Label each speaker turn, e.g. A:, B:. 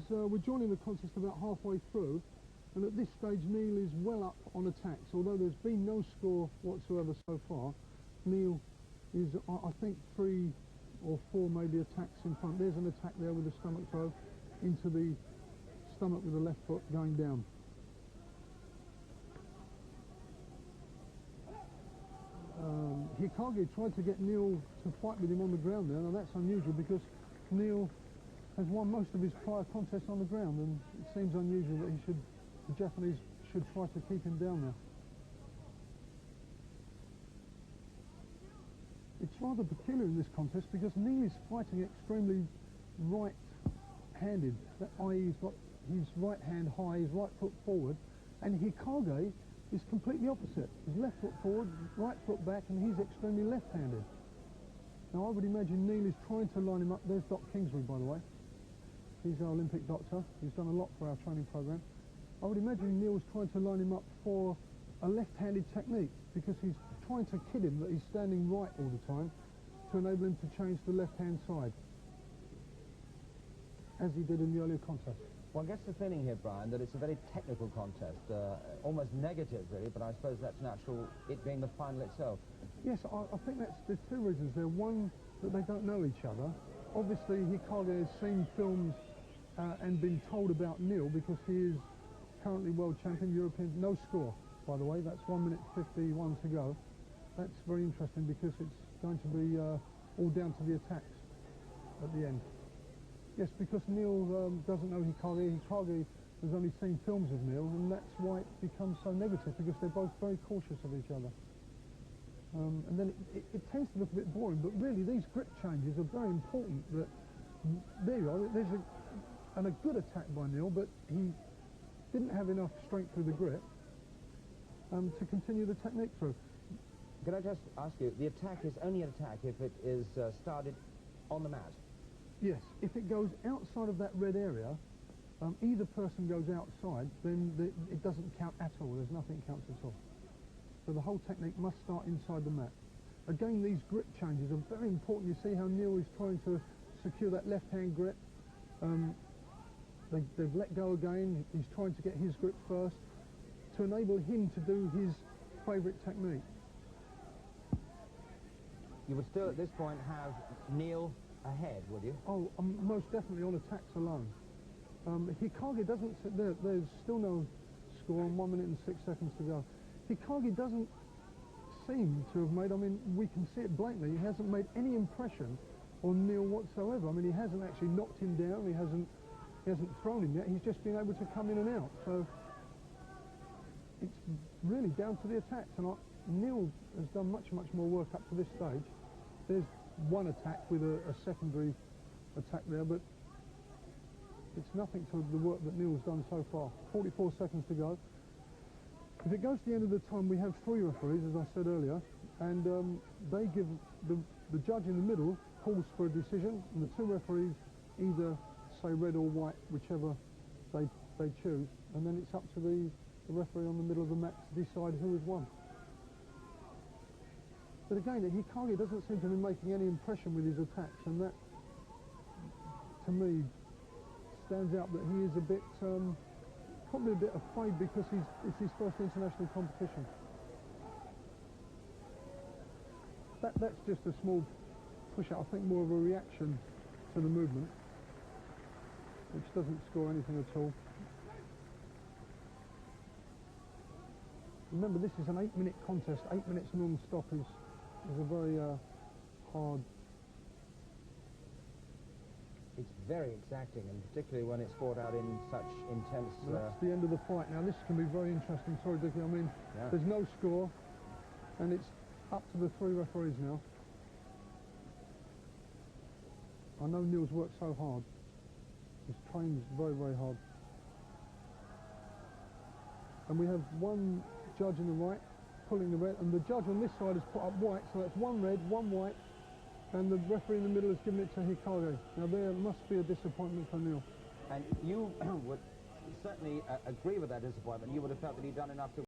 A: We're joining the contest about halfway through, and at this stage Neil is well up on attacks. Although there's been no score whatsoever so far, Neil is, I think, 3 or 4 maybe attacks in front. There's an attack there with the stomach throw into the stomach with the left foot going down. Hikage tried to get Neil to fight with him on the ground there. Now that's unusual because Neil has won most of his prior contests on the ground, and it seems unusual that the Japanese should try to keep him down there. It's rather peculiar in this contest because Neil is fighting extremely right-handed, i.e. he's got his right hand high, his right foot forward, and Hikage is completely opposite. His left foot forward, right foot back, and he's extremely left-handed. Now I would imagine Neil is trying to line him up. There's Doc Kingsley, by the way. He's our Olympic doctor. He's done a lot for our training program. I would imagine Neil's trying to line him up for a left-handed technique because he's trying to kid him that he's standing right all the time to enable him to change to the left-hand side, as he did in the earlier contest.
B: One gets the feeling here, Brian, that it's a very technical contest, almost negative, really, but I suppose that's natural, it being the final itself.
A: Yes, I think there's 2 reasons there. One, that they don't know each other. Obviously, Hikage has seen films and been told about Neil because he is currently world champion, European, no score, by the way. That's 1 minute 51 to go. That's very interesting because it's going to be all down to the attacks at the end. Yes, because Neil doesn't know Hikage. Hikage has only seen films of Neil, and that's why it becomes so negative, because they're both very cautious of each other. And then it tends to look a bit boring, but really these grip changes are very important. That there you are, there's a good attack by Neil, but he didn't have enough strength through the grip to continue the technique through.
B: Could I just ask you, the attack is only an attack if it is started on the mat?
A: Yes, if it goes outside of that red area, either person goes outside, then it doesn't count at all. There's nothing counts at all. So the whole technique must start inside the mat. Again, these grip changes are very important. You see how Neil is trying to secure that left-hand grip. They've let go again. He's trying to get his grip first to enable him to do his favourite technique.
B: You would still, at this point, have Neil ahead, would you?
A: Oh, most definitely on attacks alone. Hikage doesn't sit there. There's still no score on 1 minute and 6 seconds to go. Hikage doesn't seem to have made, I mean, we can see it blatantly, he hasn't made any impression on Neil whatsoever. I mean, he hasn't actually knocked him down, he hasn't thrown him yet, he's just been able to come in and out. So it's really down to the attacks, and Neil has done much more work up to this stage. There's one attack with a secondary attack there, but it's nothing to the work that Neil's done so far. 44 seconds to go. If it goes to the end of the time, we have 3 referees, as I said earlier, and they give the judge in the middle calls for a decision, and the 2 referees either say red or white, whichever they choose, and then it's up to the referee on the middle of the mat to decide who has won. But again, Hikage doesn't seem to be making any impression with his attacks, and that, to me, stands out that he is a bit, probably a bit afraid because it's his first international competition. That's just a small push-out, I think more of a reaction to the movement, which doesn't score anything at all. Remember, this is an 8-minute contest. 8 minutes non-stop is a very hard.
B: It's very exacting, and particularly when it's fought out in such intense...
A: That's the end of the fight. Now, this can be very interesting. Sorry, Dickie, I mean, yeah. There's no score, and it's up to the 3 referees now. I know Neil's worked so hard. He's trained very hard. And we have one judge on the right pulling the red, and the judge on this side has put up white, so that's 1 red, 1 white, and the referee in the middle has given it to Hikage. Now there must be a disappointment for Neil.
B: And you would certainly agree with that disappointment. You would have felt that he'd done enough to